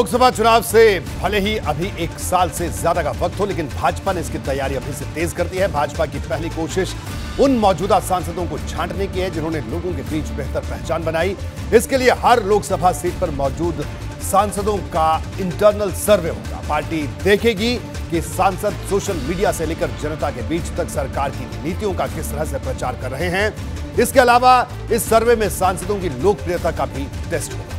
लोकसभा चुनाव से भले ही अभी एक साल से ज्यादा का वक्त हो, लेकिन भाजपा ने इसकी तैयारी अभी से तेज कर दी है। भाजपा की पहली कोशिश उन मौजूदा सांसदों को छांटने की है जिन्होंने लोगों के बीच बेहतर पहचान बनाई। इसके लिए हर लोकसभा सीट पर मौजूद सांसदों का इंटरनल सर्वे होगा। पार्टी देखेगी कि सांसद सोशल मीडिया से लेकर जनता के बीच तक सरकार की नीतियों का किस तरह से प्रचार कर रहे हैं। इसके अलावा इस सर्वे में सांसदों की लोकप्रियता का भी टेस्ट होगा।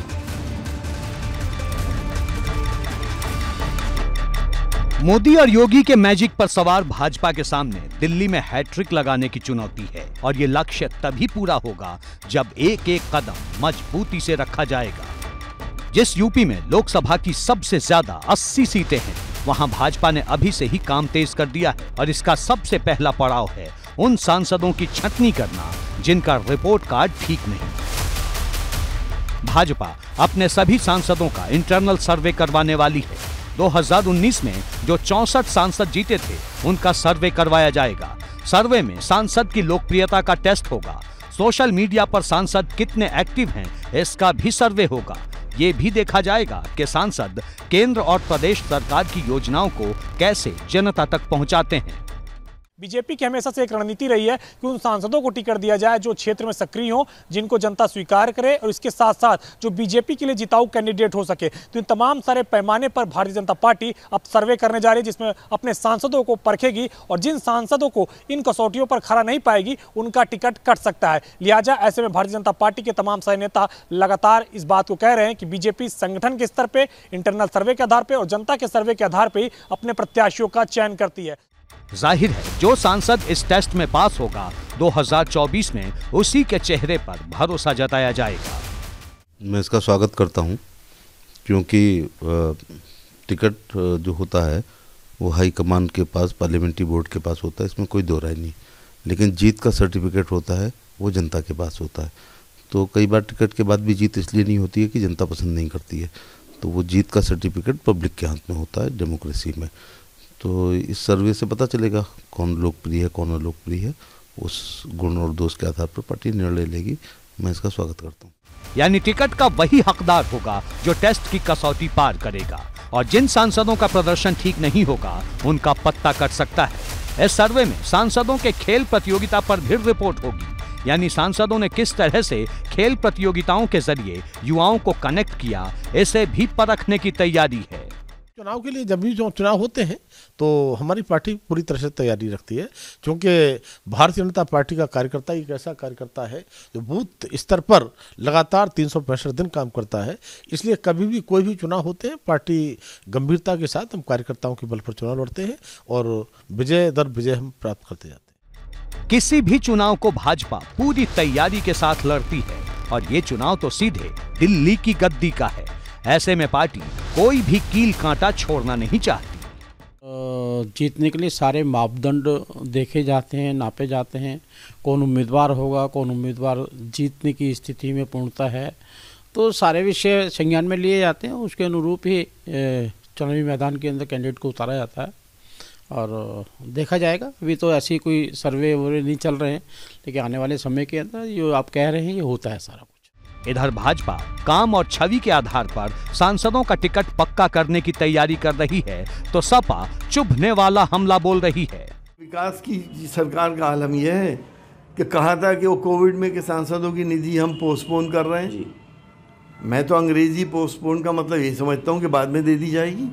मोदी और योगी के मैजिक पर सवार भाजपा के सामने दिल्ली में हैट्रिक लगाने की चुनौती है और ये लक्ष्य तभी पूरा होगा जब एक एक कदम मजबूती से रखा जाएगा। जिस यूपी में लोकसभा की सबसे ज्यादा 80 सीटें हैं, वहां भाजपा ने अभी से ही काम तेज कर दिया है और इसका सबसे पहला पड़ाव है उन सांसदों की छंटनी करना जिनका रिपोर्ट कार्ड ठीक नहीं। भाजपा अपने सभी सांसदों का इंटरनल सर्वे करवाने वाली है। 2019 में जो 64 सांसद जीते थे उनका सर्वे करवाया जाएगा। सर्वे में सांसद की लोकप्रियता का टेस्ट होगा। सोशल मीडिया पर सांसद कितने एक्टिव हैं इसका भी सर्वे होगा। ये भी देखा जाएगा कि सांसद केंद्र और प्रदेश सरकार की योजनाओं को कैसे जनता तक पहुंचाते हैं। बीजेपी की हमेशा से एक रणनीति रही है कि उन सांसदों को टिकट दिया जाए जो क्षेत्र में सक्रिय हो, जिनको जनता स्वीकार करे और इसके साथ साथ जो बीजेपी के लिए जिताऊ कैंडिडेट हो सके। तो इन तमाम सारे पैमाने पर भारतीय जनता पार्टी अब सर्वे करने जा रही है, जिसमें अपने सांसदों को परखेगी और जिन सांसदों को इन कसौटियों पर खरा नहीं पाएगी उनका टिकट कट सकता है। लिहाजा ऐसे में भारतीय जनता पार्टी के तमाम सारे नेता लगातार इस बात को कह रहे हैं कि बीजेपी संगठन के स्तर पर, इंटरनल सर्वे के आधार पर और जनता के सर्वे के आधार पर अपने प्रत्याशियों का चयन करती है। जाहिर है जो सांसद इस टेस्ट में पास होगा 2024 में उसी के चेहरे पर भरोसा जताया जाएगा। मैं इसका स्वागत करता हूं क्योंकि टिकट जो होता है वो हाई कमान के पास, पार्लियामेंट्री बोर्ड के पास होता है, इसमें कोई दो राय नहीं। लेकिन जीत का सर्टिफिकेट होता है वो जनता के पास होता है। तो कई बार टिकट के बाद भी जीत इसलिए नहीं होती है कि जनता पसंद नहीं करती है। तो वो जीत का सर्टिफिकेट पब्लिक के हाथ में होता है डेमोक्रेसी में। तो इस सर्वे से पता चलेगा कौन लोकप्रिय है कौन अलोकप्रिय है। उस गुण और दोष के आधार पर पार्टी निर्णय लेगी। मैं इसका स्वागत करता हूँ। यानी टिकट का वही हकदार होगा जो टेस्ट की कसौटी पार करेगा और जिन सांसदों का प्रदर्शन ठीक नहीं होगा उनका पत्ता कट सकता है। इस सर्वे में सांसदों के खेल प्रतियोगिता पर भी रिपोर्ट होगी, यानी सांसदों ने किस तरह से खेल प्रतियोगिताओं के जरिए युवाओं को कनेक्ट किया, इसे भी परखने की तैयारी है। चुनाव के लिए जब भी जो चुनाव होते हैं तो हमारी पार्टी पूरी तरह से तैयारी रखती है, क्योंकि भारतीय जनता पार्टी का कार्यकर्ता एक ऐसा कार्यकर्ता है जो बूथ स्तर पर लगातार 365 दिन काम करता है। इसलिए कभी भी कोई भी चुनाव होते हैं पार्टी गंभीरता के साथ हम कार्यकर्ताओं के बल पर चुनाव लड़ते हैं और विजय दर विजय हम प्राप्त करते जाते हैं। किसी भी चुनाव को भाजपा पूरी तैयारी के साथ लड़ती है और ये चुनाव तो सीधे दिल्ली की गद्दी का है। ऐसे में पार्टी कोई भी कील कांटा छोड़ना नहीं चाहती। जीतने के लिए सारे मापदंड देखे जाते हैं, नापे जाते हैं। कौन उम्मीदवार होगा, कौन उम्मीदवार जीतने की स्थिति में पूर्णता है, तो सारे विषय संज्ञान में लिए जाते हैं। उसके अनुरूप ही चुनावी मैदान के अंदर कैंडिडेट को उतारा जाता है और देखा जाएगा। अभी तो ऐसी कोई सर्वे वर्वे नहीं चल रहे हैं, लेकिन आने वाले समय के अंदर जो आप कह रहे हैं ये होता है सारा। इधर भाजपा काम और छवि के आधार पर सांसदों का टिकट पक्का करने की तैयारी कर रही है, तो सपा चुभने वाला हमला बोल रही है। विकास की सरकार का हाल हम यह है कि कहा था कि वो कोविड में के सांसदों की निधि हम पोस्टपोन कर रहे हैं। मैं तो अंग्रेजी पोस्टपोन का मतलब ये समझता हूँ कि बाद में दे दी जाएगी।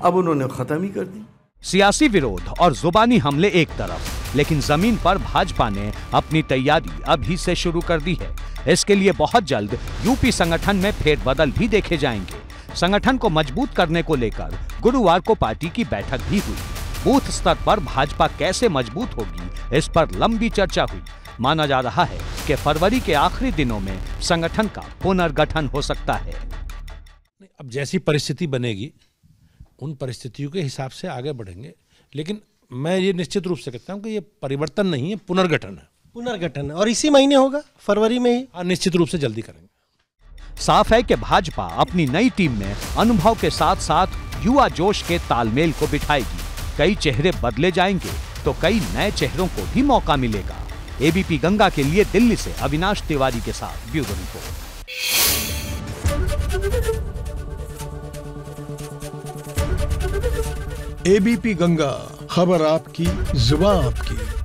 अब उन्होंने खत्म ही कर दी। सियासी विरोध और जुबानी हमले एक तरफ, लेकिन जमीन पर भाजपा ने अपनी तैयारी अभी से शुरू कर दी है। इसके लिए बहुत जल्द यूपी संगठन में फेरबदल भी देखे जाएंगे। संगठन को मजबूत करने को लेकर गुरुवार को पार्टी की बैठक भी हुई। बूथ स्तर पर भाजपा कैसे मजबूत होगी इस पर लंबी चर्चा हुई। माना जा रहा है कि फरवरी के आखिरी दिनों में संगठन का पुनर्गठन हो सकता है। अब जैसी परिस्थिति बनेगी उन परिस्थितियों के हिसाब से आगे बढ़ेंगे, लेकिन मैं ये निश्चित रूप से कहता हूँ कि ये परिवर्तन नहीं है, पुनर्गठन है। पुनर्गठन और इसी महीने होगा, फरवरी में ही। हाँ, निश्चित रूप से जल्दी करेंगे। साफ है कि भाजपा अपनी नई टीम में अनुभव के साथ साथ युवा जोश के तालमेल को बिठाएगी। कई चेहरे बदले जाएंगे तो कई नए चेहरों को भी मौका मिलेगा। एबीपी गंगा के लिए दिल्ली से अविनाश तिवारी के साथ ब्यूरो रिपोर्ट। एबीपी गंगा, खबर आपकी, जुबान आपकी।